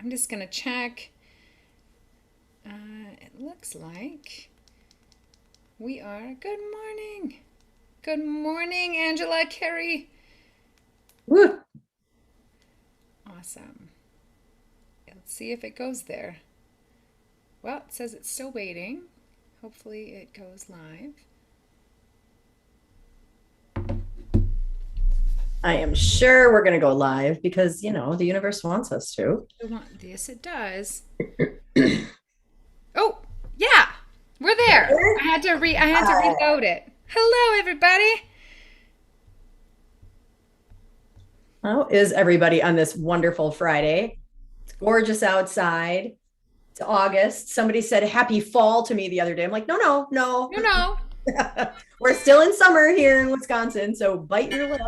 I'm just going to check. It looks like we are. Good morning. Good morning, Angela, Carrie. Woo. Awesome. Let's see if it goes there. Well, it says it's still waiting. Hopefully it goes live. I am sure we're going to go live because, the universe wants us to. Yes, it does. Oh, yeah, we're there. I had to reload it. Hello, everybody. How is everybody on this wonderful Friday? It's gorgeous outside. It's August. Somebody said happy fall to me the other day. I'm like, no, no, no. No, no. We're still in summer here in Wisconsin, so bite your lip.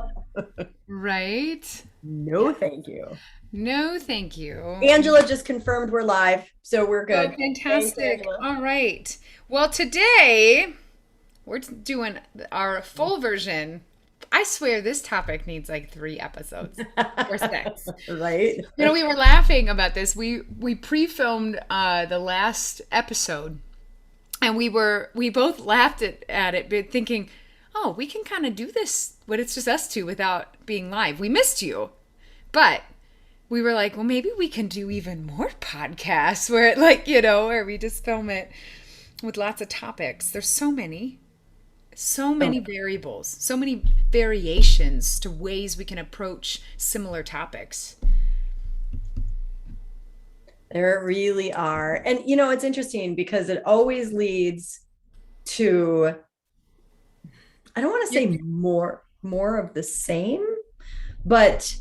Right? No, thank you. No, thank you. Angela just confirmed we're live, so we're Oh, good. Thanks, fantastic. Angela. All right. Well, today we're doing our full version. I swear this topic needs like 3 episodes or 6. Right? We were laughing about this. We pre-filmed the last episode, and we both laughed at it, but thinking, oh, we can kind of do this when it's just us two without being live. We missed you, but we were like, well, maybe we can do even more podcasts where it where we just film it with lots of topics. There's so many variables, so many variations to ways we can approach similar topics. There really are. And it's interesting because it always leads to, I don't want to say more of the same, but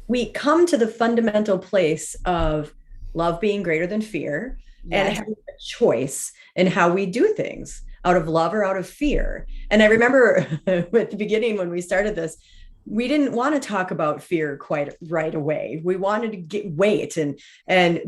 we come to the fundamental place of love being greater than fear, and Yes. having a choice in how we do things, out of love or out of fear. And I remember at the beginning when we started this, we didn't want to talk about fear quite right away. We wanted to wait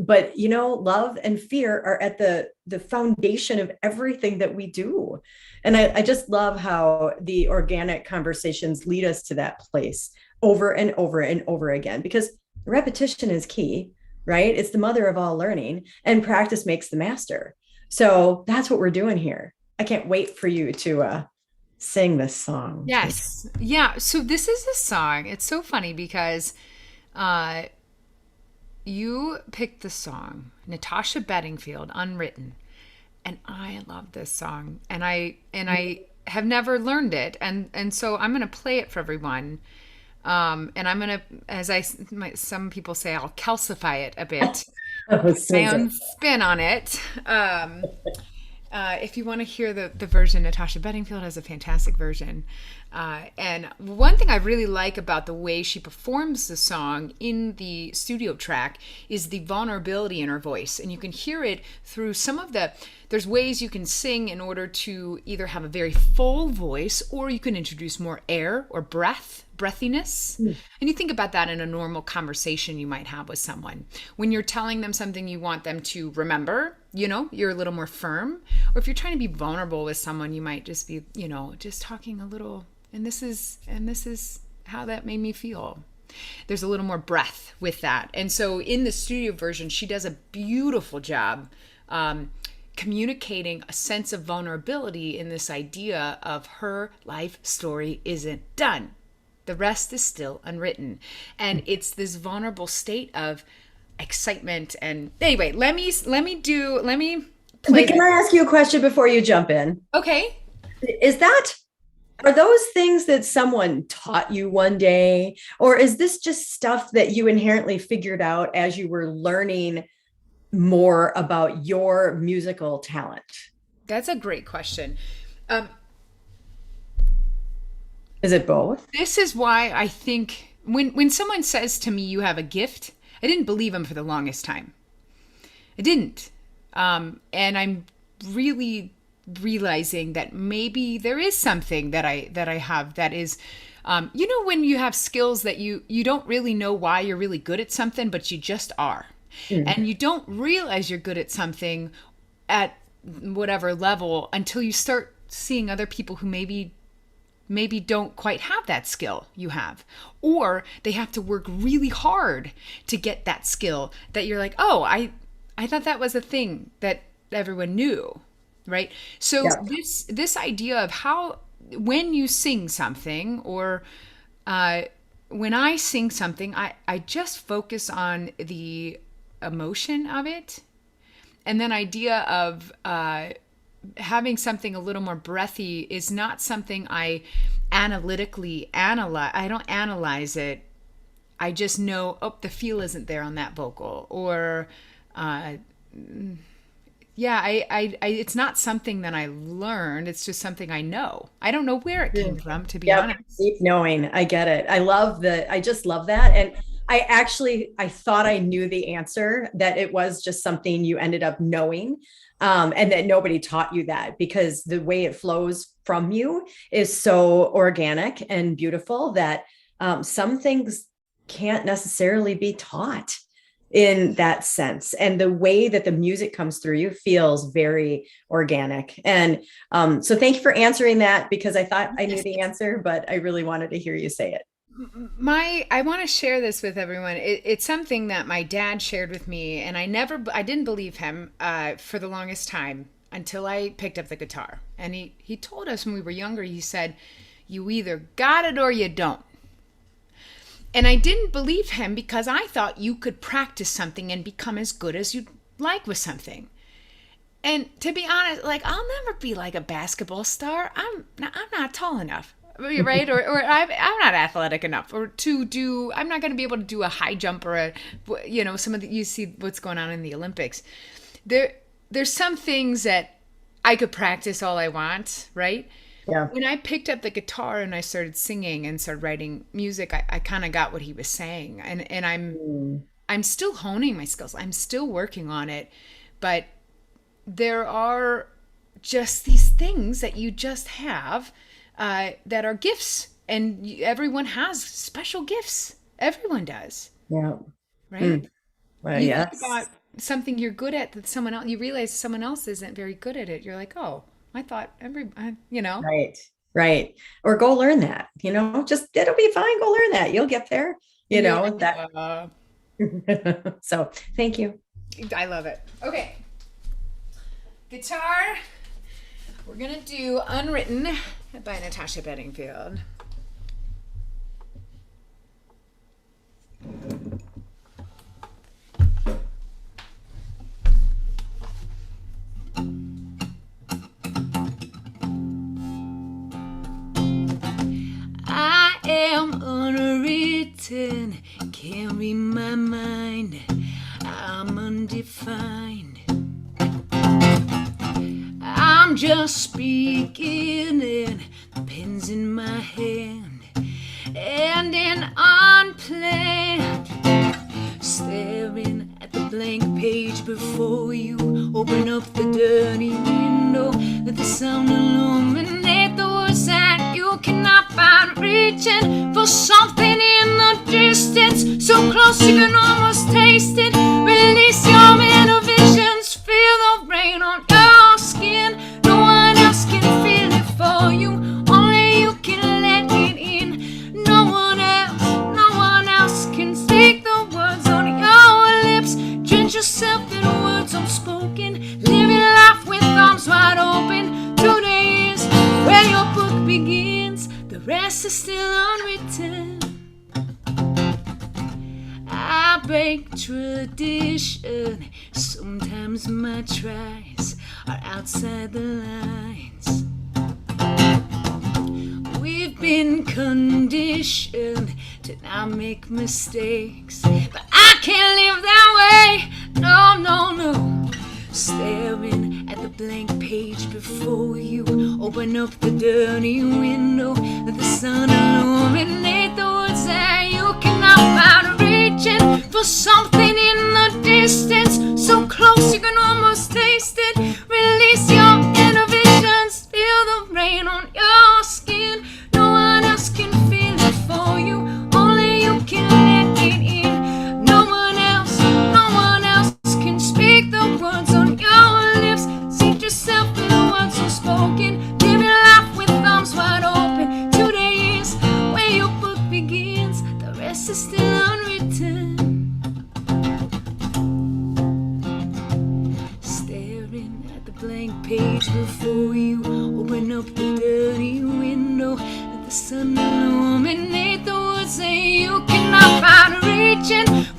but love and fear are at the foundation of everything that we do. And I just love how the organic conversations lead us to that place over and over and over again, because repetition is key, right? It's the mother of all learning, and practice makes the master. So that's what we're doing here. I can't wait for you to sing this song. Yes. Yeah. So this is a song. It's so funny because uh, you picked the song, Natasha Bedingfield, Unwritten. And I love this song. And I have never learned it. And so I'm going to play it for everyone. And I'm going to, some people say, I'll calcify it a bit. My own spin on it. If you want to hear the version, Natasha Bedingfield has a fantastic version. And one thing I really like about the way she performs the song in the studio track is the vulnerability in her voice. And you can hear it through there's ways you can sing in order to either have a very full voice, or you can introduce more air or breathiness. And you think about that in a normal conversation you might have with someone. When you're telling them something you want them to remember, you're a little more firm. Or if you're trying to be vulnerable with someone, you might just be, just talking a little, and this is how that made me feel. There's a little more breath with that. And so in the studio version, she does a beautiful job communicating a sense of vulnerability in this idea of her life story isn't done. The rest is still unwritten. And it's this vulnerable state of excitement. And anyway, let me play. But can I ask you a question before you jump in? Okay. Are those things that someone taught you one day, or is this just stuff that you inherently figured out as you were learning more about your musical talent? That's a great question. Is it both? This is why I think when someone says to me, you have a gift, I didn't believe them for the longest time. I didn't. And I'm really realizing that maybe there is something that I have that is, when you have skills that you don't really know why you're really good at something, but you just are. And you don't realize you're good at something at whatever level until you start seeing other people who maybe maybe don't quite have that skill you have, or they have to work really hard to get that skill that you're like, oh, I thought that was a thing that everyone knew, right? So Yeah. this idea of how, when you sing something, or when I sing something, I just focus on the emotion of it, and then idea of having something a little more breathy is not something I analytically analyze. I don't analyze it. I just know, oh, the feel isn't there on that vocal, or yeah, it's not something that I learned. It's just something I know. I don't know where it came from, to be Yep. honest. Deep knowing. I get it. I just love that. And I thought I knew the answer, that it was just something you ended up knowing. And that nobody taught you that, because the way it flows from you is so organic and beautiful that some things can't necessarily be taught in that sense. And the way that the music comes through you feels very organic. And so thank you for answering that, because I thought I knew the answer, but I really wanted to hear you say it. I want to share this with everyone. It's something that my dad shared with me, and I didn't believe him for the longest time, until I picked up the guitar. And he told us when we were younger, he said, you either got it or you don't. And I didn't believe him, because I thought you could practice something and become as good as you'd like with something. And to be honest, like, I'll never be like a basketball star. I'm not tall enough, right? Or I'm not athletic enough, or I'm not going to be able to do a high jump, or you see what's going on in the Olympics. There's some things that I could practice all I want, right? Yeah. When I picked up the guitar and I started singing and started writing music, I kind of got what he was saying, and I'm still honing my skills. I'm still working on it, but there are just these things that you just have that are gifts, and everyone has special gifts. Everyone does. Yeah. Right? Well, You yes. think about something you're good at that someone else, you realize someone else isn't very good at it. You're like, oh, I thought Right. Right. Or go learn that, just, it'll be fine. Go learn that. You'll get there, And you're like, that. So thank you. I love it. Okay. Guitar. We're going to do Unwritten by Natasha Bedingfield. I am unwritten, can't read my mind, I'm undefined. I'm just speaking, and the pen's in my hand, and an unplanned, staring at the blank page before you. Open up the dirty window, let the sun illuminate the words that you cannot find. Reaching for something in the distance, so close you can almost taste it. Release your inner visions, feel the rain on your skin. No one else can feel it for you, only you can let it in. No one else can speak the words on your lips. Drench yourself in words unspoken, live your life with arms wide open. Today is where your book begins, the rest is still unwritten. I break tradition, sometimes my tries are outside the lines. We've been conditioned to not make mistakes, but I can't live that way, no. Staring at the blank page before you. Open up the dirty window, let the sun illuminate the words that you cannot find. Reaching for something in the distance, so close you can almost taste it. Release your inner visions, feel the rain on your skin. No one else can feel it for you, only you can let it in. No one else can speak the words on your lips. Seat yourself in the words unspoken, live your life with arms wide open.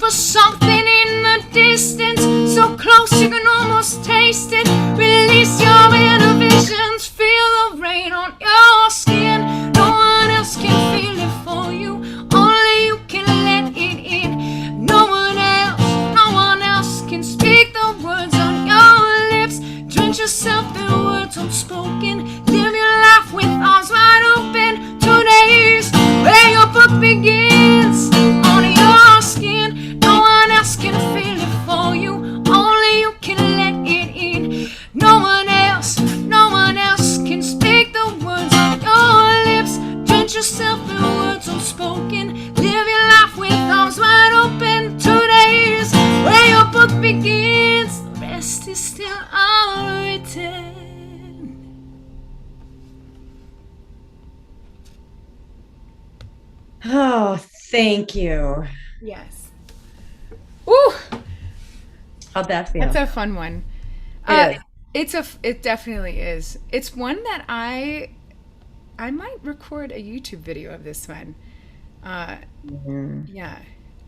for something in the distance, so close you can almost taste it. Release your inhibitions, feel the rain on your skin. No one else can feel it for you, only you can let it in. No one else can speak the words on your lips. Drench yourself in words unspoken. Live your life with arms wide open. Today's where your book begins, on your skin. No one else can feel it for you, only you can let it in. No one else can speak the words on your lips. Drench yourself in words unspoken. Live your life with arms wide open. Today's where your book begins, the rest is still unwritten. Oh, thank you. Yes. Ooh, How'd that feel? that's a fun one. It is. It definitely is. It's one that I might record a YouTube video of this one. Uh, Mhm. yeah.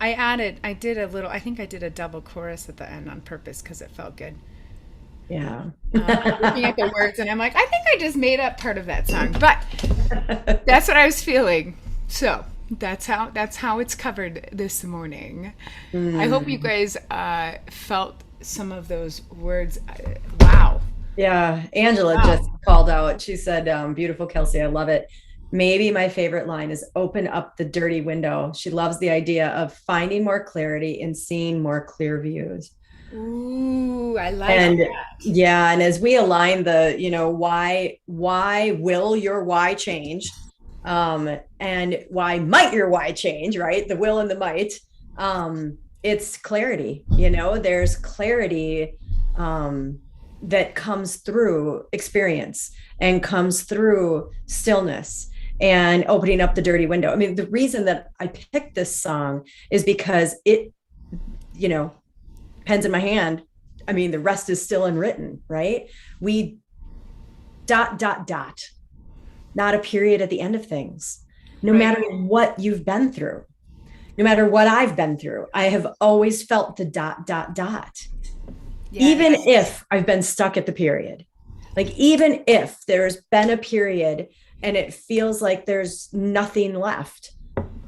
I did a little, I think I did a double chorus at the end on purpose because it felt good. Yeah. Looking at the words and I'm like, I think I just made up part of that song, but that's what I was feeling. So that's how it's covered this morning. I hope you Mm. guys felt some of those words. Wow. Yeah, Angela just Wow. called out. She said, beautiful Kelsey, I love it. Maybe my favorite line is open up the dirty window. She loves the idea of finding more clarity and seeing more clear views. Ooh, I like And that. yeah, and as we align the, why will your why change? And why might your why change, right? The will and the might. It's clarity, there's clarity that comes through experience and comes through stillness and opening up the dirty window. I mean, the reason that I picked this song is because it, you know, pen's in my hand. I mean, the rest is still unwritten, right? We dot, dot, dot, not a period at the end of things. No Right. matter what you've been through, no matter what I've been through, I have always felt the dot, dot, dot. Even Yes. if I've been stuck at the period, like even if there's been a period and it feels like there's nothing left,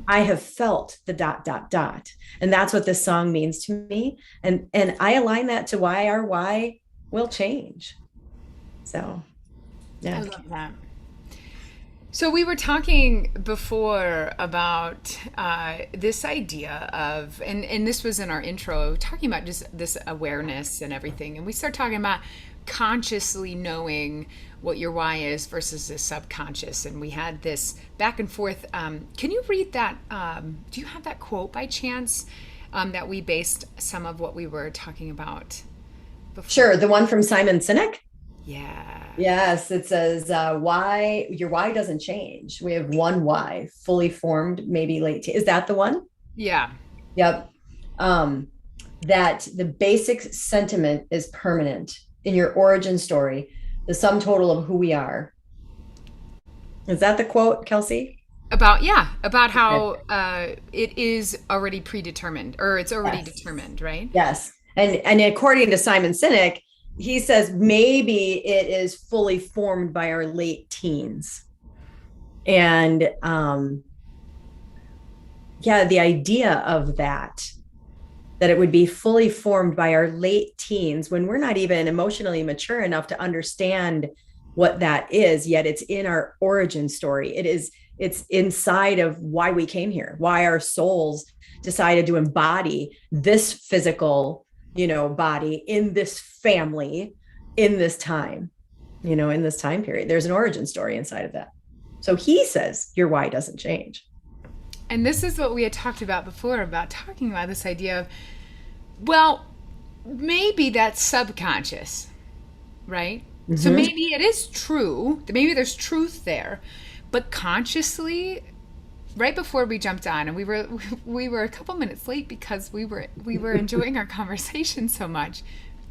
I have felt the dot, dot, dot. And that's what this song means to me. And I align that to why our why will change. So I yeah. love that. So we were talking before about this idea of, and this was in our intro, talking about just this awareness and everything. And we start talking about consciously knowing what your why is versus the subconscious. And we had this back and forth. Can you read that? Do you have that quote by chance that we based some of what we were talking about before? Sure. The one from Simon Sinek. Yeah. Yes, it says why your why doesn't change. We have one why, fully formed, maybe late. Is that the one? Yeah. Yep. Um, that the basic sentiment is permanent in your origin story, the sum total of who we are. Is that the quote, Kelsey? About Okay. how it is already predetermined or it's already Yes. determined, right? Yes. And according to Simon Sinek, he says maybe it is fully formed by our late teens. And yeah, the idea of that it would be fully formed by our late teens when we're not even emotionally mature enough to understand what that is, yet it's in our origin story. It's inside of why we came here, why our souls decided to embody this physical, body in this family, in this time, in this time period. There's an origin story inside of that. So he says your why doesn't change. And this is what we had talked about before about talking about this idea of, well, maybe that's subconscious, right? So Mm-hmm. maybe it is true. Maybe there's truth there, but consciously, right before we jumped on, and we were a couple minutes late because we were enjoying our conversation so much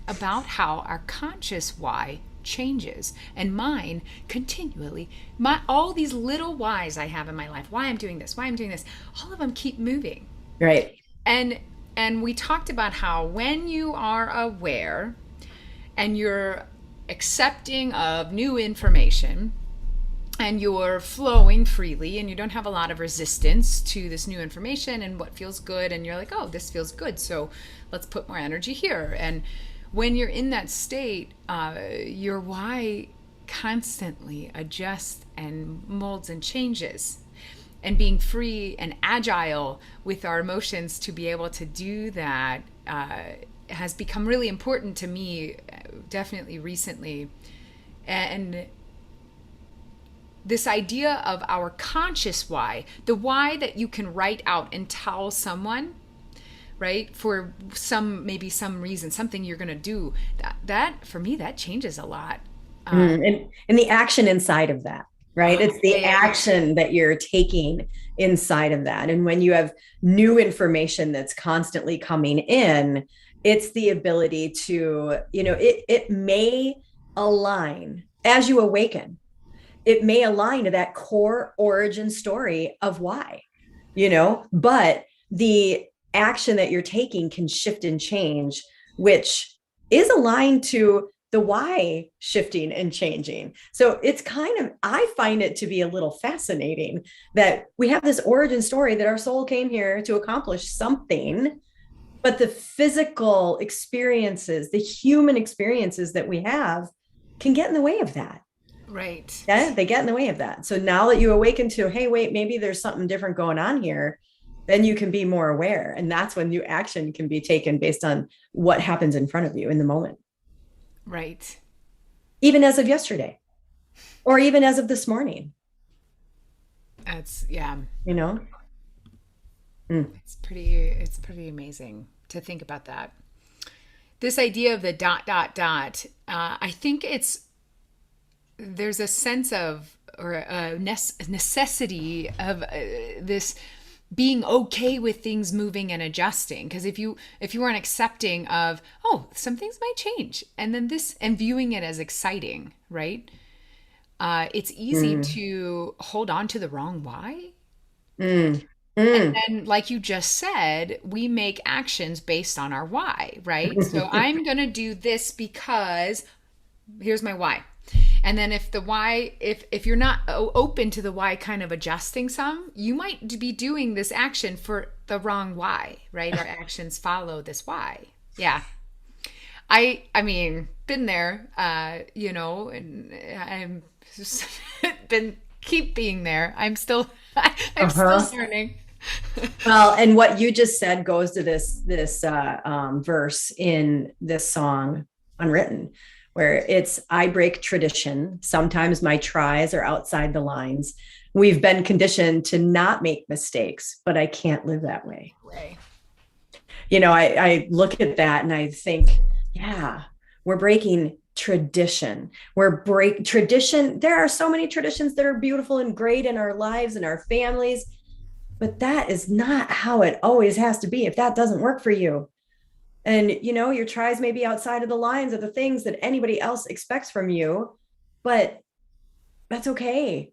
about how our conscious why changes and mine continually all these little whys I have in my life, why I'm doing this, all of them keep moving. Right. And And we talked about how when you are aware and you're accepting of new information and you're flowing freely and you don't have a lot of resistance to this new information and what feels good, and you're like, oh, this feels good, so let's put more energy here. And when you're in that state, your why constantly adjusts and molds and changes. And being free and agile with our emotions to be able to do that has become really important to me, definitely recently. And this idea of our conscious why, the why that you can write out and tell someone, right, for maybe some reason, something you're going to do, that for me, that changes a lot. And the action inside of that, right? It's the Yeah. action that you're taking inside of that. And when you have new information that's constantly coming in, it's the ability to, it may align as you awaken. It may align to that core origin story of why, but the action that you're taking can shift and change, which is aligned to the why shifting and changing. So it's I find it to be a little fascinating that we have this origin story that our soul came here to accomplish something, but the physical experiences, the human experiences that we have can get in the way of that. Right. Yeah, they get in the way of that. So now that you awaken to, hey, wait, maybe there's something different going on here, then you can be more aware. And that's when new action can be taken based on what happens in front of you in the moment. Right. Even as of yesterday, or even as of this morning. That's, yeah. Mm. It's pretty amazing to think about that. This idea of the ... I think there's a sense of, or a necessity of this being okay with things moving and adjusting. Because if you aren't accepting of, oh, some things might change, and then this, and viewing it as exciting, right? It's easy to hold on to the wrong why. And then, like you just said, we make actions based on our why, right? So I'm going to do this because here's my why. And then if the why, if you're not open to the why kind of adjusting some, you might be doing this action for the wrong why, right? Our actions follow this why. Yeah. I mean, been there, and I'm keep being there. I'm still learning. Well, and what you just said goes to this verse in this song, Unwritten, where it's, I break tradition. Sometimes my tries are outside the lines. We've been conditioned to not make mistakes, but I can't live that way. Right. I look at that and I think, yeah, we're breaking tradition. Tradition. There are so many traditions that are beautiful and great in our lives and our families, but that is not how it always has to be if that doesn't work for you. And, your tries may be outside of the lines of the things that anybody else expects from you, but that's okay.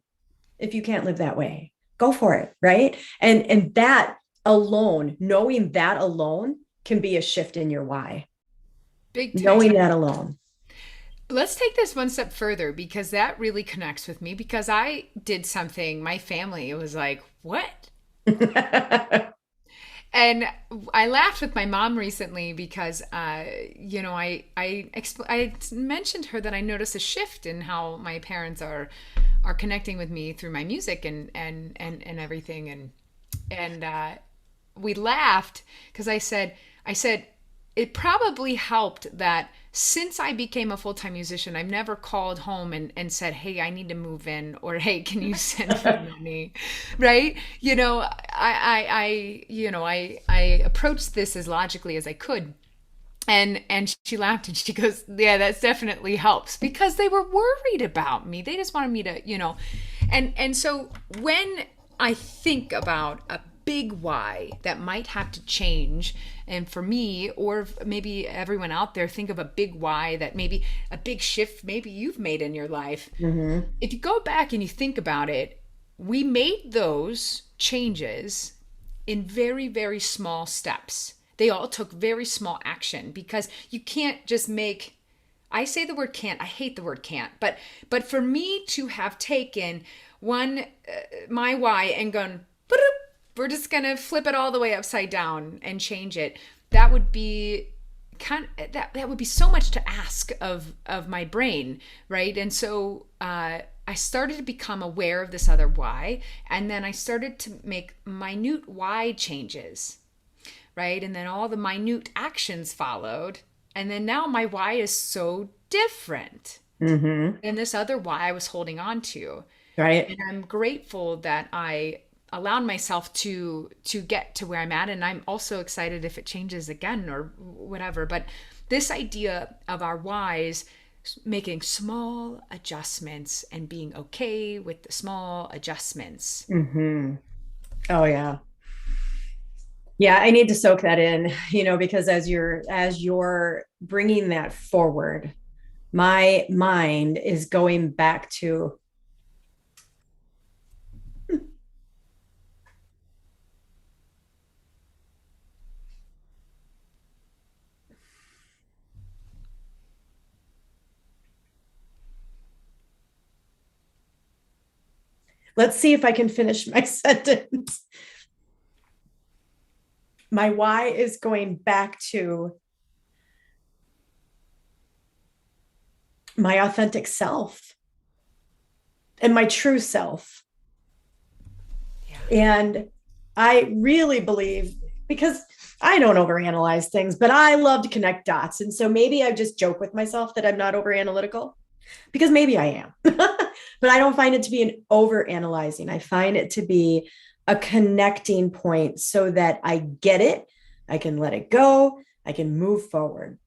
If you can't live that way, go for it. Right. And that alone, knowing that alone can be a shift in your why. Big time. Knowing that alone. Let's take this one step further, because that really connects with me, because I did something, my family, it was like, what? And I laughed with my mom recently because, I mentioned to her that I noticed a shift in how my parents are connecting with me through my music and everything. And we laughed because I said, it probably helped that since I became a full-time musician, I've never called home and said, hey, I need to move in, or hey, can you send me money? Right? I approached this as logically as I could. And she laughed and she goes, yeah, that definitely helps, because they were worried about me. They just wanted me to, and so when I think about a big why that might have to change, and for me, or maybe everyone out there, think of a big why, that maybe a big shift maybe you've made in your life. Mm-hmm. If you go back and you think about it, we made those changes in very, very small steps they all took very small action, because you can't just make, I say the word can't, I hate the word can't, but for me to have taken my why and gone, we're just going to flip it all the way upside down and change it, that would be that would be so much to ask of my brain, right? And so I started to become aware of this other why, and then I started to make minute why changes, right? And then all the minute actions followed, and then now my why is so different than this other why I was holding on to. Right. And I'm grateful that I allowed myself to get to where I'm at, and I'm also excited if it changes again or whatever. But this idea of our whys, making small adjustments and being okay with the small adjustments. Oh yeah. Yeah, I need to soak that in, because as you're bringing that forward, my mind is going back to let's see if I can finish my sentence. My why is going back to my authentic self and my true self. Yeah. And I really believe, because I don't overanalyze things, but I love to connect dots. And so maybe I just joke with myself that I'm not overanalytical, because maybe I am. But I don't find it to be an overanalyzing. I find it to be a connecting point so that I get it, I can let it go, I can move forward.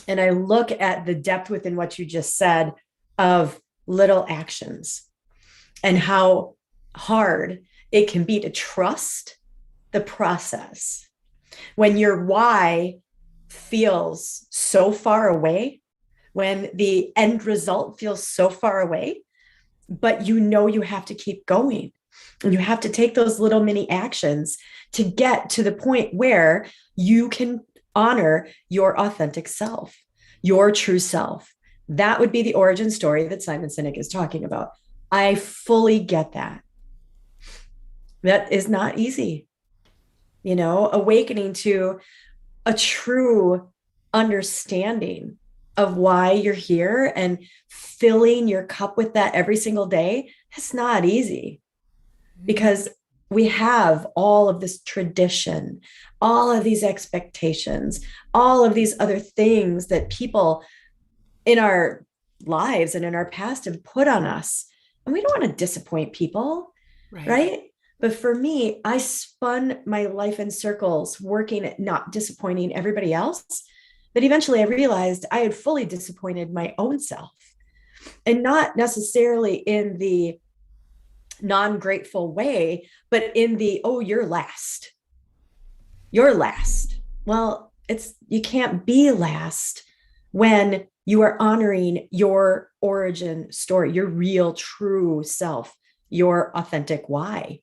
And I look at the depth within what you just said of little actions and how hard it can be to trust the process when your why feels so far away, when the end result feels so far away, but you have to keep going. And you have to take those little mini actions to get to the point where you can honor your authentic self, your true self. That would be the origin story that Simon Sinek is talking about. I fully get that. That is not easy. Awakening to a true understanding of why you're here and filling your cup with that every single day. It's not easy, because we have all of this tradition, all of these expectations, all of these other things that people in our lives and in our past have put on us. And we don't want to disappoint people, right? But for me, I spun my life in circles working at not disappointing everybody else. But eventually I realized I had fully disappointed my own self, and not necessarily in the non-grateful way, but in the, oh, you're last. You're last. Well, you can't be last when you are honoring your origin story, your real, true self, your authentic why,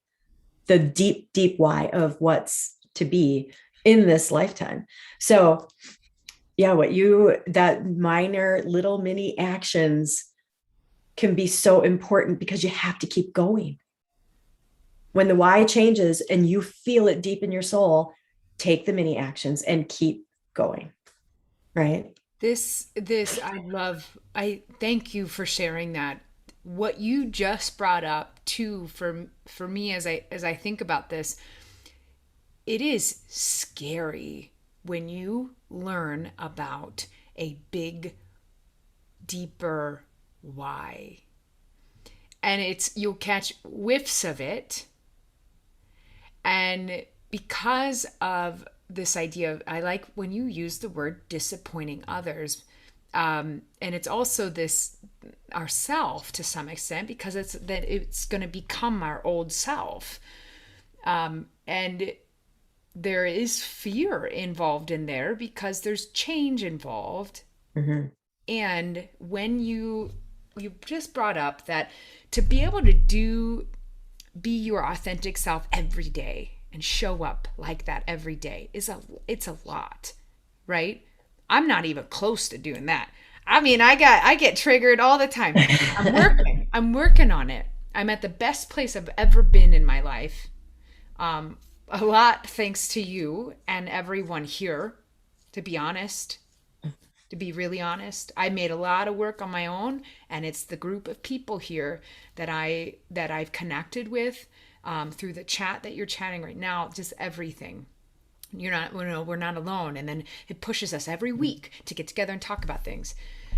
the deep, deep why of what's to be in this lifetime. So yeah, that minor little mini actions can be so important, because you have to keep going. When the why changes and you feel it deep in your soul, take the mini actions and keep going. Right? I thank you for sharing that. What you just brought up too, for me, as I think about this, it is scary when you learn about a big, deeper why. And you'll catch whiffs of it. And because of this idea of, I like when you use the word disappointing others. And it's also this ourself to some extent, because it's going to become our old self. And there is fear involved in there, because there's change involved. Mm-hmm. And when you just brought up that to be able to be your authentic self every day, and show up like that every day it's a lot, right? I'm not even close to doing that. I mean, I get triggered all the time. I'm working on it. I'm at the best place I've ever been in my life. A lot thanks to you and everyone here, to be honest. To be really honest, I made a lot of work on my own, and it's the group of people here that I've connected with through the chat that you're chatting right now. Just everything. We're not alone, and then it pushes us every week to get together and talk about things.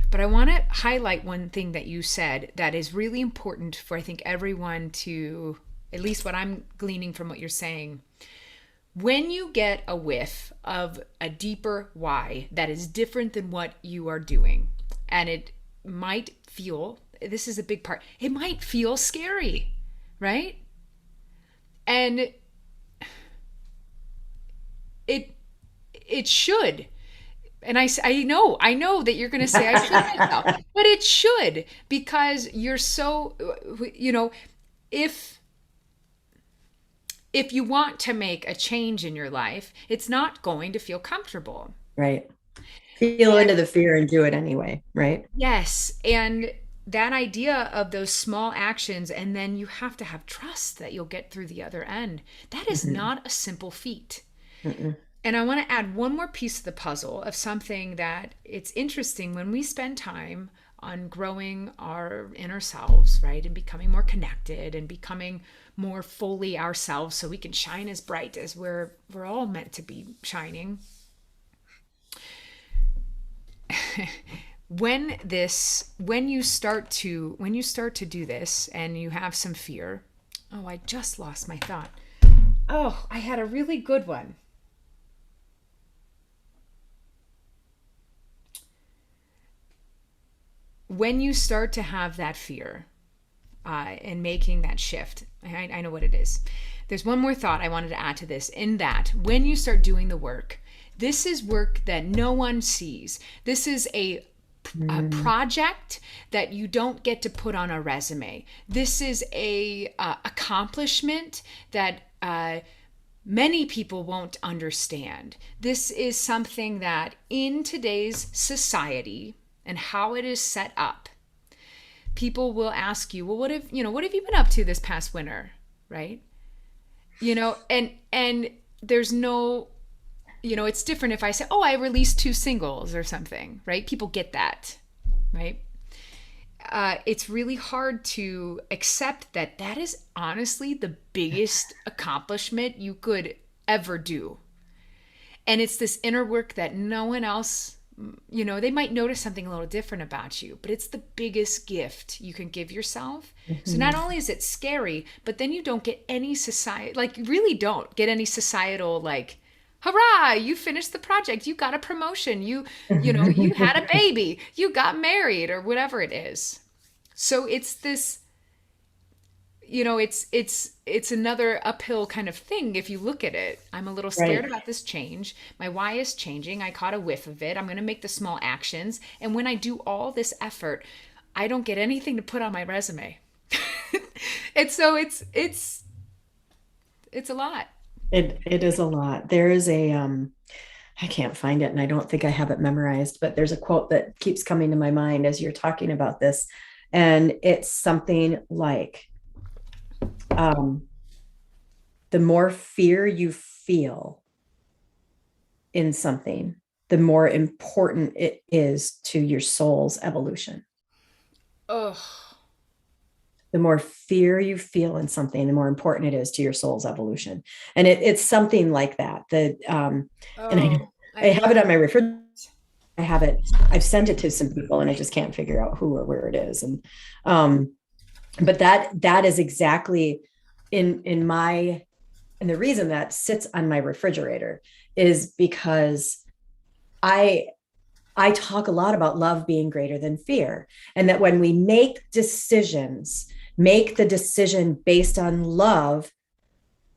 But I want to highlight one thing that you said that is really important for, I think, everyone to, at least what I'm gleaning from what you're saying. When you get a whiff of a deeper why that is different than what you are doing, and it might feel, this is a big part, it might feel scary, right? And it should. And I know that you're going to say I should myself, but it should, because you're so, if you want to make a change in your life, it's not going to feel comfortable. Right. Feel into the fear and do it anyway. Right. Yes. And that idea of those small actions, and then you have to have trust that you'll get through the other end. That is not a simple feat. Mm-mm. And I want to add one more piece of the puzzle of something that it's interesting when we spend time on growing our inner selves, right? And becoming more connected and becoming more fully ourselves so we can shine as bright as we're all meant to be shining. When you start to do this and you have some fear, oh, I just lost my thought. Oh, I had a really good one. When you start to have that fear and making that shift, I know what it is. There's one more thought I wanted to add to this, in that when you start doing the work, this is work that no one sees. This is a project that you don't get to put on a resume. This is a accomplishment that many people won't understand. This is something that in today's society and how it is set up, people will ask you, well, what have you been up to this past winter, right? And there's no, it's different if I say, oh, I released 2 singles or something, right? People get that, right? It's really hard to accept that is honestly the biggest accomplishment you could ever do. And it's this inner work that no one else, they might notice something a little different about you, but it's the biggest gift you can give yourself. Mm-hmm. So not only is it scary, but then you don't get any really don't get any societal, hurrah, you finished the project, you got a promotion, you had a baby, you got married, or whatever it is. So it's this, it's another uphill kind of thing if you look at it. I'm a little scared about this change. My why is changing. I caught a whiff of it. I'm going to make the small actions. And when I do all this effort, I don't get anything to put on my resume. And so it's a lot. It is a lot. There is I can't find it and I don't think I have it memorized, but there's a quote that keeps coming to my mind as you're talking about this. And it's something like, the more fear you feel in something, the more important it is to your soul's evolution. Oh. The more fear you feel in something, the more important it is to your soul's evolution. And it's something like that. And I have it on my refrigerator. I have it. I've sent it to some people and I just can't figure out who or where it is. And, but that is exactly and the reason that sits on my refrigerator is because I talk a lot about love being greater than fear. And that when we make the decision based on love,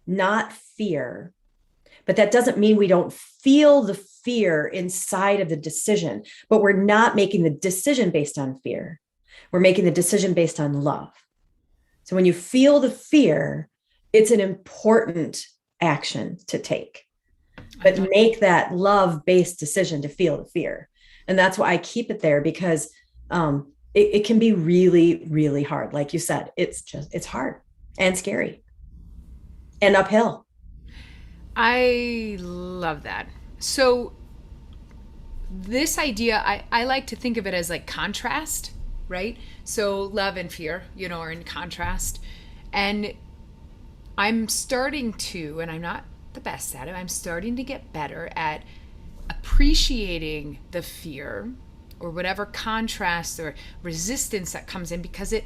not fear. But that doesn't mean we don't feel the fear inside of the decision, but we're not making the decision based on fear. We're making the decision based on love. So when you feel the fear, it's an important action to take, I but love make that love-based decision to feel the fear. And that's why I keep it there, because it can be really, really hard. Like you said, it's hard and scary and uphill. I love that. So this idea, I like to think of it as like contrast, right? So love and fear, are in contrast. And I'm starting to, and I'm not the best at it, I'm starting to get better at appreciating the fear or whatever contrast or resistance that comes in, because it,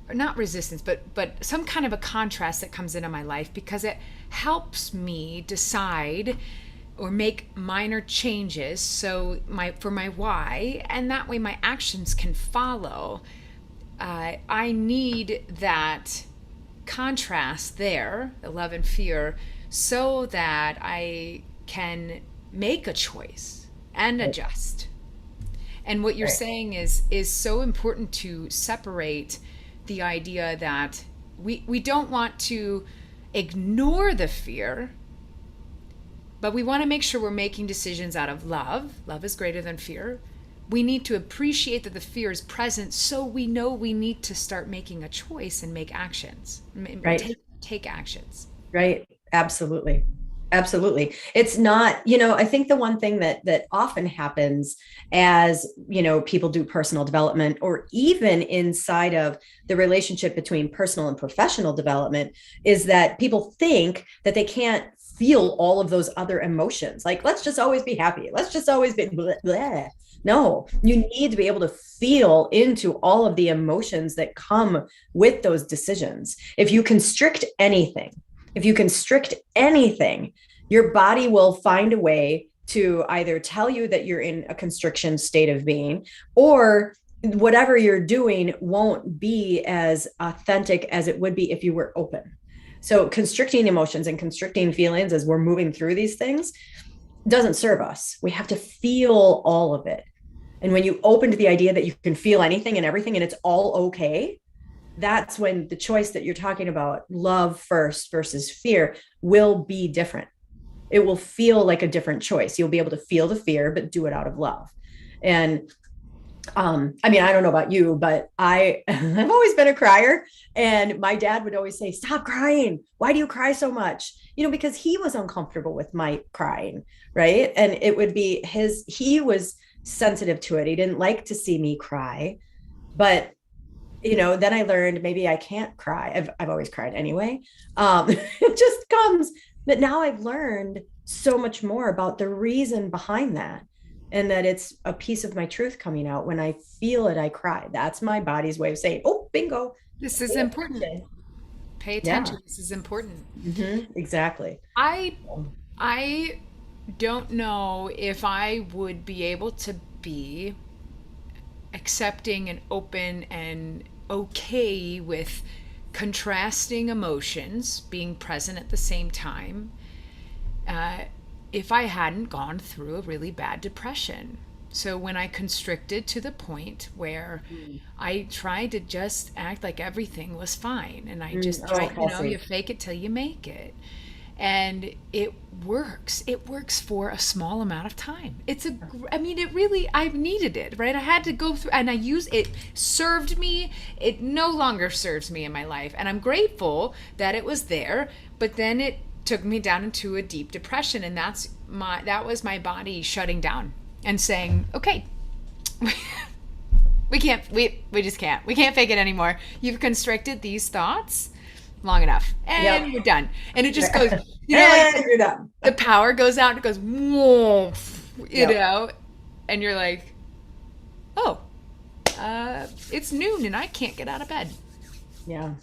or not resistance, but some kind of a contrast that comes into my life, because it helps me decide or make minor changes for my why, and that way my actions can follow. I need that contrast there, the love and fear, so that I can make a choice and adjust. And what you're saying is so important, to separate the idea that we don't want to ignore the fear, but we want to make sure we're making decisions out of love. Love is greater than fear. We need to appreciate that the fear is present, so we know we need to start making a choice and make actions, Right. take actions. Right. Absolutely. Absolutely. It's not, I think the one thing that often happens as, people do personal development, or even inside of the relationship between personal and professional development, is that people think that they can't feel all of those other emotions. Like, let's just always be happy. Let's just always be blah, blah. No, you need to be able to feel into all of the emotions that come with those decisions. If you constrict anything, your body will find a way to either tell you that you're in a constriction state of being, or whatever you're doing won't be as authentic as it would be if you were open. So constricting emotions and constricting feelings as we're moving through these things doesn't serve us. We have to feel all of it. And when you open to the idea that you can feel anything and everything and it's all okay, that's when the choice that you're talking about, love first versus fear, will be different. It will feel like a different choice. You'll be able to feel the fear, but do it out of love. And I don't know about you, but I've always been a crier, and my dad would always say, "Stop crying. Why do you cry so much?" Because he was uncomfortable with my crying, right? And it would be he was sensitive to it. He didn't like to see me cry, but then I learned maybe I can't cry. I've always cried anyway. It just comes. But now I've learned so much more about the reason behind that, and that it's a piece of my truth coming out. When I feel it, I cry. That's my body's way of saying, "Oh, bingo. This is important. Pay attention. Yeah. This is important." Exactly. I don't know if I would be able to be accepting and open and okay with contrasting emotions being present at the same time, if I hadn't gone through a really bad depression. So when I constricted to the point where I tried to just act like everything was fine, and I just tried, you fake it till you make it. And it works. It works for a small amount of time. I've needed it, right? I had to go through, and it served me. It no longer serves me in my life. And I'm grateful that it was there, but then it took me down into a deep depression. And that was my body shutting down and saying, okay, we just can't. We can't fake it anymore. You've constricted these thoughts long enough, and you're done. And it just goes, you're done. The power goes out and it goes, whoa, and you're like, oh, it's noon and I can't get out of bed. Yeah.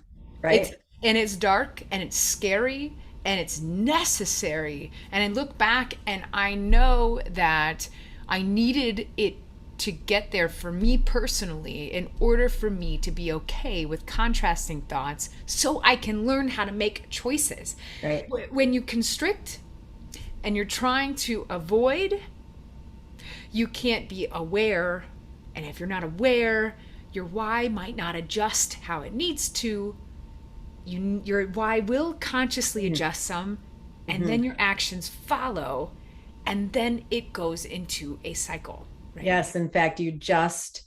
Right. It's dark and it's scary and it's necessary. And I look back and I know that I needed it to get there for me personally, in order for me to be okay with contrasting thoughts, so I can learn how to make choices. Right. When you constrict and you're trying to avoid, you can't be aware. And if you're not aware, your why might not adjust how it needs to. Your why will consciously adjust some, and then your actions follow, and then it goes into a cycle, right? Yes, in fact, you just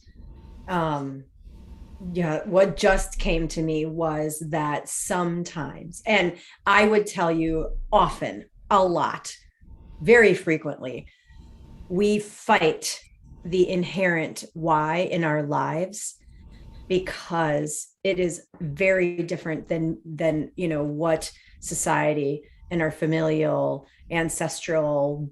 yeah, what just came to me was that sometimes, and I would tell you often, a lot, very frequently, we fight the inherent why in our lives because it is very different than what society and our familial ancestral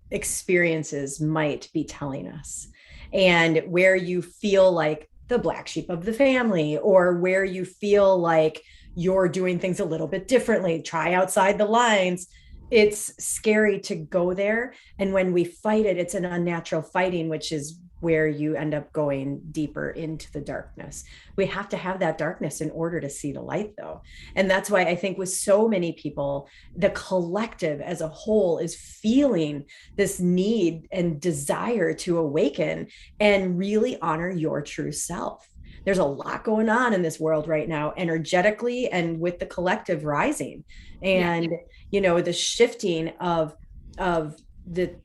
experiences might be telling us, and where you feel like the black sheep of the family, or where you feel like you're doing things a little bit differently, try outside the lines. It's scary to go there, and when we fight it, it's an unnatural fighting, which is where you end up going deeper into the darkness. We have to have that darkness in order to see the light, though. And that's why I think with so many people, the collective as a whole is feeling this need and desire to awaken and really honor your true self. There's a lot going on in this world right now, energetically and with the collective rising. And, the shifting of the,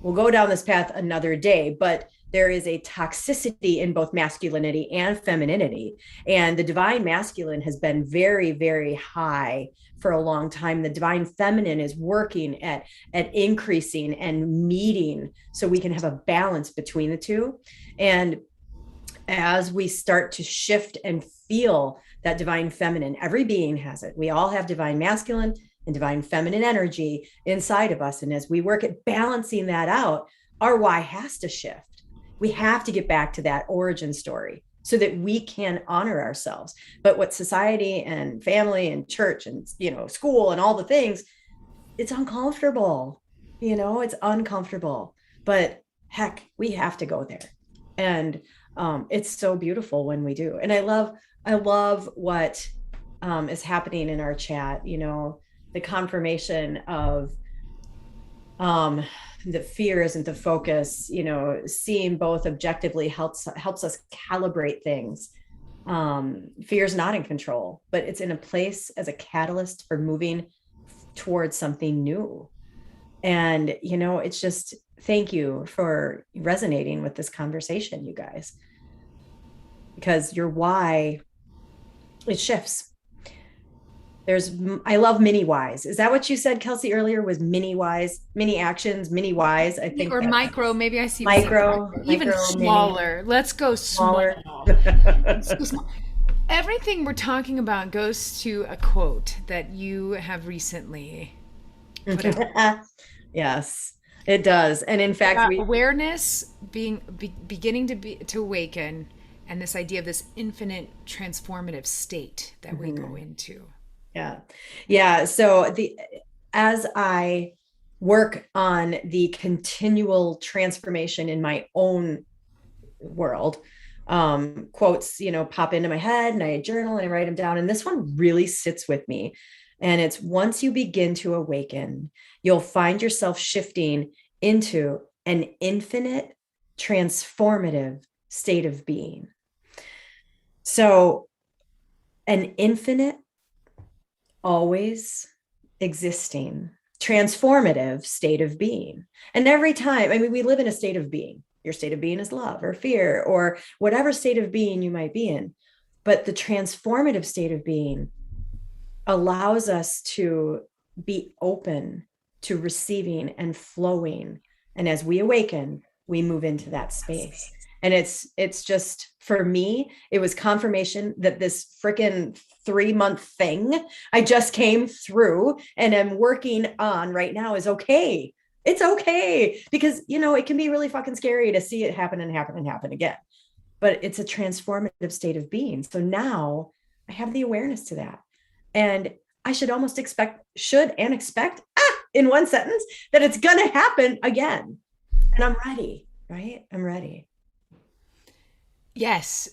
we'll go down this path another day, but there is a toxicity in both masculinity and femininity. And the divine masculine has been very, very high for a long time. The divine feminine is working at increasing and meeting so we can have a balance between the two. And as we start to shift and feel that divine feminine, every being has it. We all have divine masculine and divine feminine energy inside of us. And as we work at balancing that out, our why has to shift. We have to get back to that origin story so that we can honor ourselves. But what society and family and church and, school and all the things, it's uncomfortable. It's uncomfortable. But heck, we have to go there. And it's so beautiful when we do. And I love what is happening in our chat, the confirmation of that fear isn't the focus, seeing both objectively helps us calibrate things. Fear is not in control, but it's in a place as a catalyst for moving towards something new. And, it's just, thank you for resonating with this conversation, you guys, because your why, it shifts. I love mini whys. Is that what you said, Kelsey, earlier? Was mini whys, mini actions, mini whys? I think, or micro. Maybe I see micro, even smaller. Mini. Let's go smaller. Let's go small. Everything we're talking about goes to a quote that you have recently put out. Yes, it does. And in fact, awareness beginning to awaken, and this idea of this infinite transformative state that we go into. Yeah. So as I work on the continual transformation in my own world, quotes, pop into my head, and I journal and I write them down. And this one really sits with me. And it's, once you begin to awaken, you'll find yourself shifting into an infinite transformative state of being. So an infinite, always existing, transformative state of being. And every time, we live in a state of being. Your state of being is love or fear or whatever state of being you might be in. But the transformative state of being allows us to be open to receiving and flowing. And as we awaken, we move into that space. And it's just, for me, it was confirmation that this freaking 3-month thing I just came through and am working on right now is okay. It's okay, because, it can be really fucking scary to see it happen and happen and happen again. But it's a transformative state of being. So now I have the awareness to that. And I should almost expect in one sentence that it's going to happen again. And I'm ready, right? I'm ready. Yes,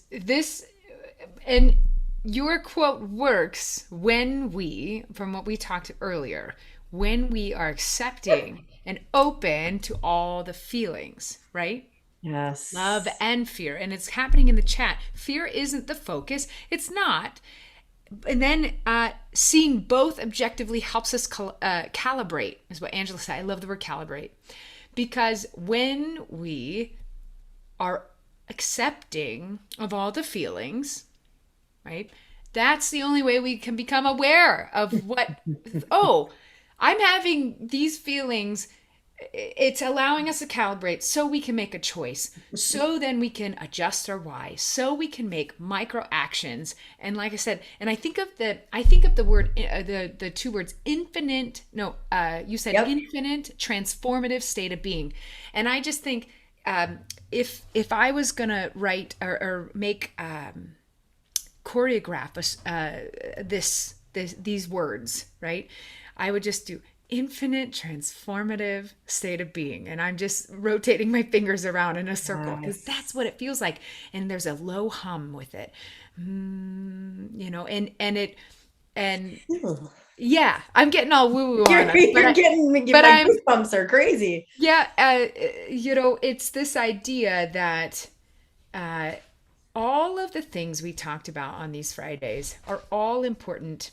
and your quote works when from what we talked earlier, when we are accepting and open to all the feelings, right? Yes. Love and fear. And it's happening in the chat. Fear isn't the focus. It's not. And then seeing both objectively helps us calibrate, is what Angela said. I love the word calibrate, because when we are accepting of all the feelings, right? That's the only way we can become aware of what, oh, I'm having these feelings. It's allowing us to calibrate so we can make a choice. So then we can adjust our why. So we can make micro actions. And like I said, and I think of the word, the two words, infinite. No, you said infinite, transformative state of being. And I just think, if I was gonna write or make choreograph these words, right, I would just do infinite transformative state of being, and I'm just rotating my fingers around in a circle because that's what it feels like. And there's a low hum with it, yeah, I'm getting all woo-woo on us, You're getting me, my goosebumps are crazy. Yeah, it's this idea that all of the things we talked about on these Fridays are all important,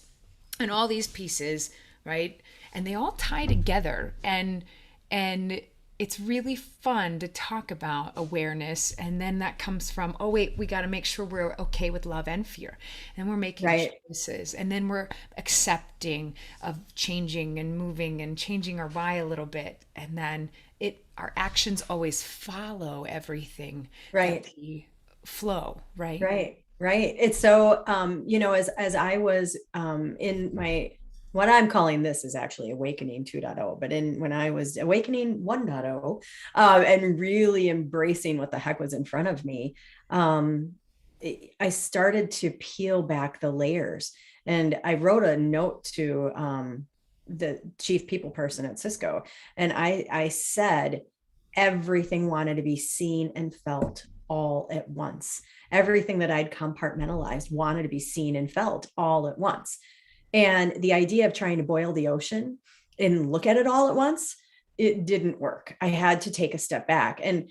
and all these pieces, right? And they all tie together, and it's really fun to talk about awareness. And then that comes from, oh wait, we got to make sure we're okay with love and fear, and we're making choices, and then we're accepting of changing and moving and changing our why a little bit, and then our actions always follow everything, right? Flow, right? Right. It's so as I was in my, what I'm calling, this is actually awakening 2.0, but when I was awakening 1.0, and really embracing what the heck was in front of me, I started to peel back the layers. And I wrote a note to the chief people person at Cisco, and I said everything wanted to be seen and felt all at once. Everything that I'd compartmentalized wanted to be seen and felt all at once. And the idea of trying to boil the ocean and look at it all at once, it didn't work. I had to take a step back and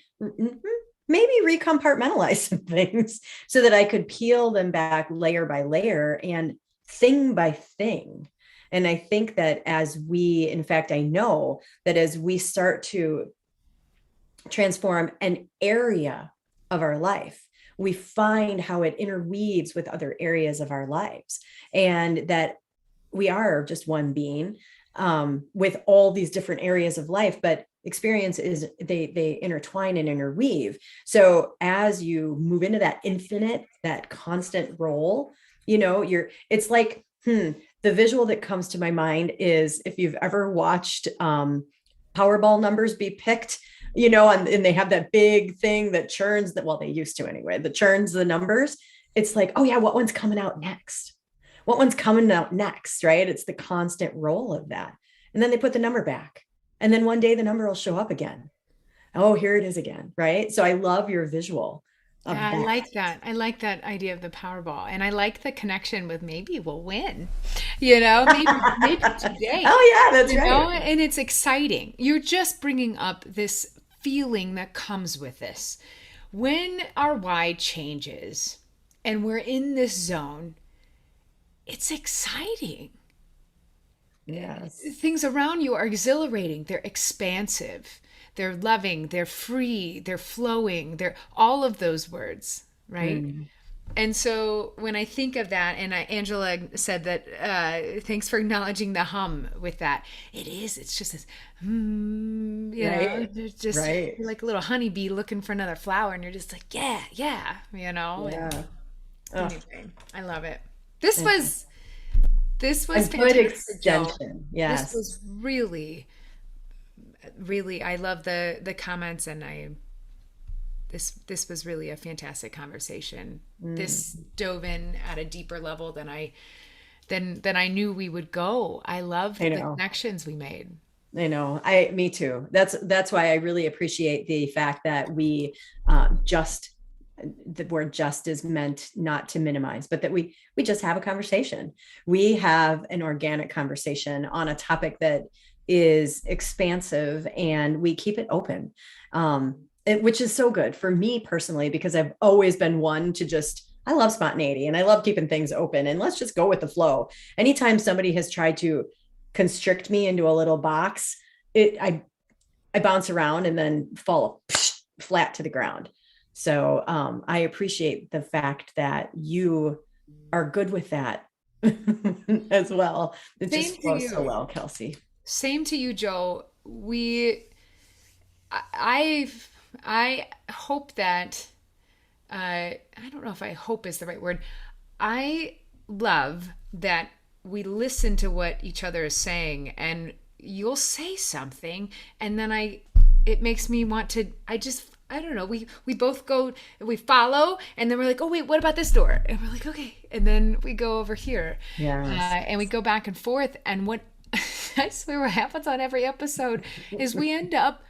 maybe recompartmentalize some things so that I could peel them back layer by layer and thing by thing. And I think that in fact, I know that as we start to transform an area of our life, we find how it interweaves with other areas of our lives, and that we are just one being with all these different areas of life, but experience is they intertwine and interweave. So as you move into that infinite, that constant role, it's like the visual that comes to my mind is, if you've ever watched Powerball numbers be picked, and they have that big thing that churns that, well, they used to anyway, that churns the numbers. It's like, oh yeah, what one's coming out next? What one's coming out next, right? It's the constant roll of that. And then they put the number back. And then one day the number will show up again. Oh, here it is again, right? So I love your visual. Yeah, I like that. I like that idea of the Powerball. And I like the connection with maybe we'll win, maybe today. Oh yeah, that's right. And it's exciting. You're just bringing up this feeling that comes with this. When our why changes and we're in this zone, it's exciting. Yes. Things around you are exhilarating. They're expansive. They're loving. They're free. They're flowing. They're all of those words, right? And so when I think of that, and Angela said that, thanks for acknowledging the hum with that. It's just this, there's just you're like a little honeybee looking for another flower, and you're just like, yeah. Yeah. Anyway, I love it. This was a good extension. Yes. This was really, I love the comments, and this was really a fantastic conversation. This dove in at a deeper level than I knew we would go. I love the connections we made. I know. Me too. That's why I really appreciate the fact that we the word just is meant not to minimize, but that we just have a conversation. We have an organic conversation on a topic that is expansive, and we keep it open, which is so good for me personally, because I've always been one to just I love spontaneity and I love keeping things open and let's just go with the flow. Anytime somebody has tried to constrict me into a little box, I bounce around and then fall flat to the ground. So I appreciate the fact that you are good with that as well. It Same just to flows so you. well, Kelsey. Same to you, Joe. I, I hope that, I don't know if I hope is the right word. I love that we listen to what each other is saying, and you'll say something, and then it makes me want to, I don't know. We both go, we follow, and then we're like, oh wait, what about this door? And we're like, okay, and then we go over here, Yes. and we go back and forth. And what I swear, what happens on every episode is we end up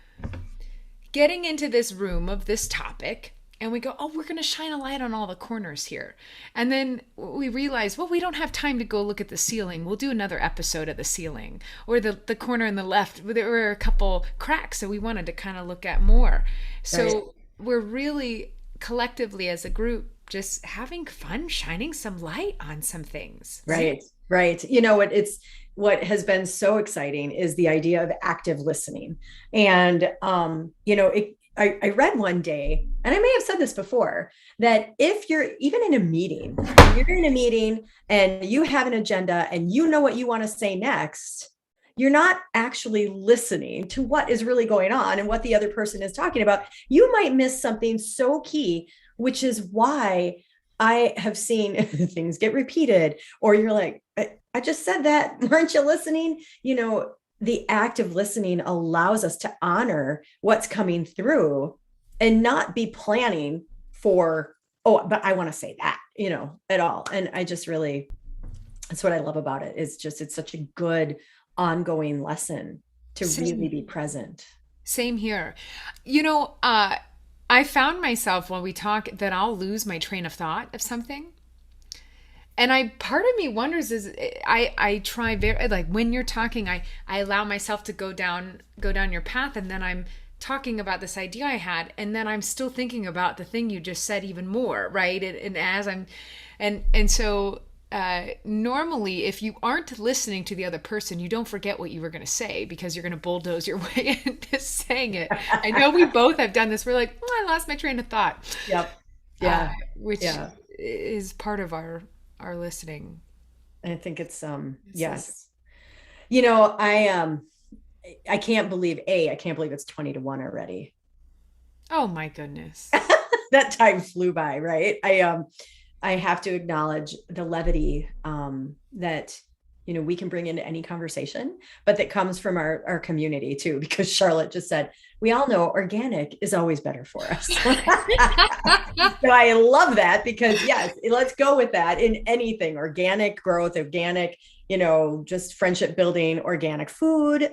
getting into this room of this topic, and we go, oh, we're going to shine a light on all the corners here. And then we realize, well, we don't have time to go look at the ceiling. We'll do another episode of the ceiling, or the corner in the left. There were a couple cracks, so we wanted to kind of look at more. So Right. we're really collectively as a group just having fun shining some light on some things, right? Right. Right. You know what, it's what has been so exciting is the idea of active listening. And I read one day, and I may have said this before, that if you're even in a meeting, you're in a meeting and you have an agenda and you know what you want to say next, you're not actually listening to what is really going on and what the other person is talking about. You might miss something so key, which is why I have seen things get repeated, or you're like, I just said that. Weren't you listening? The act of listening allows us to honor what's coming through and not be planning for, oh, but I want to say that, at all. And I just really, that's what I love about it. Is just, it's such a good ongoing lesson to really Same, be present. same here. I found myself when we talk that I'll lose my train of thought of something. And part of me wonders is I try very, like, when you're talking, I allow myself to go down your path, and then I'm talking about this idea I had, and then I'm still thinking about the thing you just said even more, right? And as I'm and so normally, if you aren't listening to the other person, you don't forget what you were going to say, because you're going to bulldoze your way into saying it. I know we both have done this. We're like, oh, I lost my train of thought, Yep. uh, Yeah. which Yeah. is part of our listening. And I think it's This is yes. I can't believe it's 20 to 1 already. Oh my goodness. That time flew by, right? I have to acknowledge the levity that we can bring into any conversation, but that comes from our community too, because Charlotte just said, we all know organic is always better for us. So I love that, because yes, let's go with that in anything: organic growth, organic, just friendship building, organic food.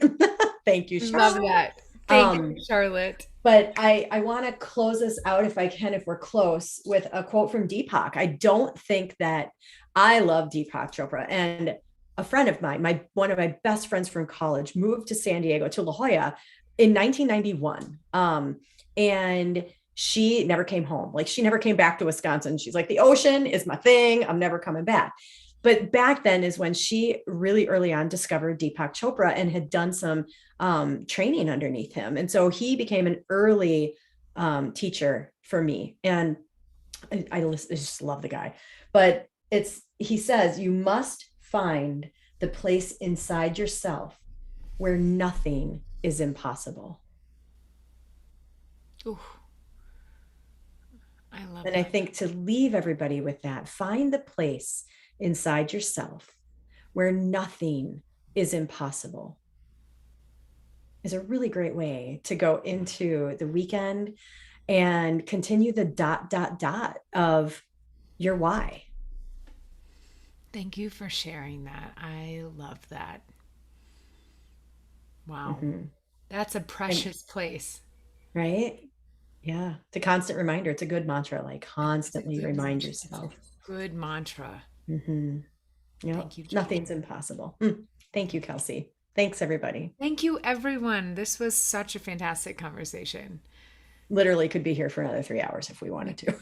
Thank you, Love Charlotte. that. Thank you, Um, Charlotte. but I want to close us out, if I can, if we're close, with a quote from Deepak. I don't think that I love Deepak Chopra, and a friend of mine, one of my best friends from college, moved to San Diego, to La Jolla, in 1991. And she never came home. Like, she never came back to Wisconsin. She's like, the ocean is my thing. I'm never coming back. But back then is when she really early on discovered Deepak Chopra and had done some training underneath him. And so he became an early teacher for me. And I just love the guy. But he says, you must find the place inside yourself where nothing is impossible. Ooh, I love And I that. think to leave everybody with that, find the place inside yourself where nothing is impossible, is a really great way to go into the weekend and continue the ... of your why. Thank you for sharing that. I love that. Wow. Mm-hmm. That's a And precious place. right. Yeah. It's a constant reminder. It's a good mantra, like It's a constantly good remind mantra. It's a yourself. good mantra. Mm-hmm. Yep. Thank you, Joe. Nothing's impossible. Thank you, Kelsey. Thanks, everybody. Thank you, everyone. This was such a fantastic conversation. Literally could be here for another 3 hours if we wanted to.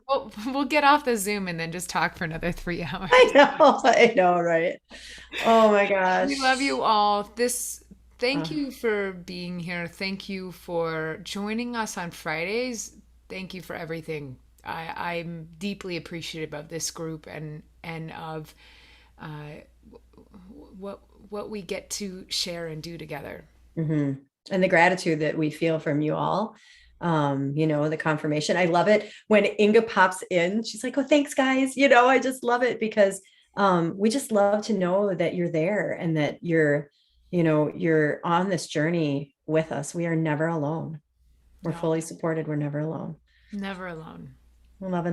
Well, we'll get off the Zoom and then just talk for another 3 hours. I know, right? Oh my We love gosh. you all. Thank Uh, you for being here. Thank you for joining us on Fridays. Thank you for everything. I'm deeply appreciative of this group and of uh, what we get to share and do together. mhm. And the gratitude that we feel from you all. The confirmation. I love it when Inga pops in. She's like, "Oh, thanks, guys." I just love it because we just love to know that you're there and that you're on this journey with us. We are never alone. We're No, fully supported. We're never alone. never alone. Love and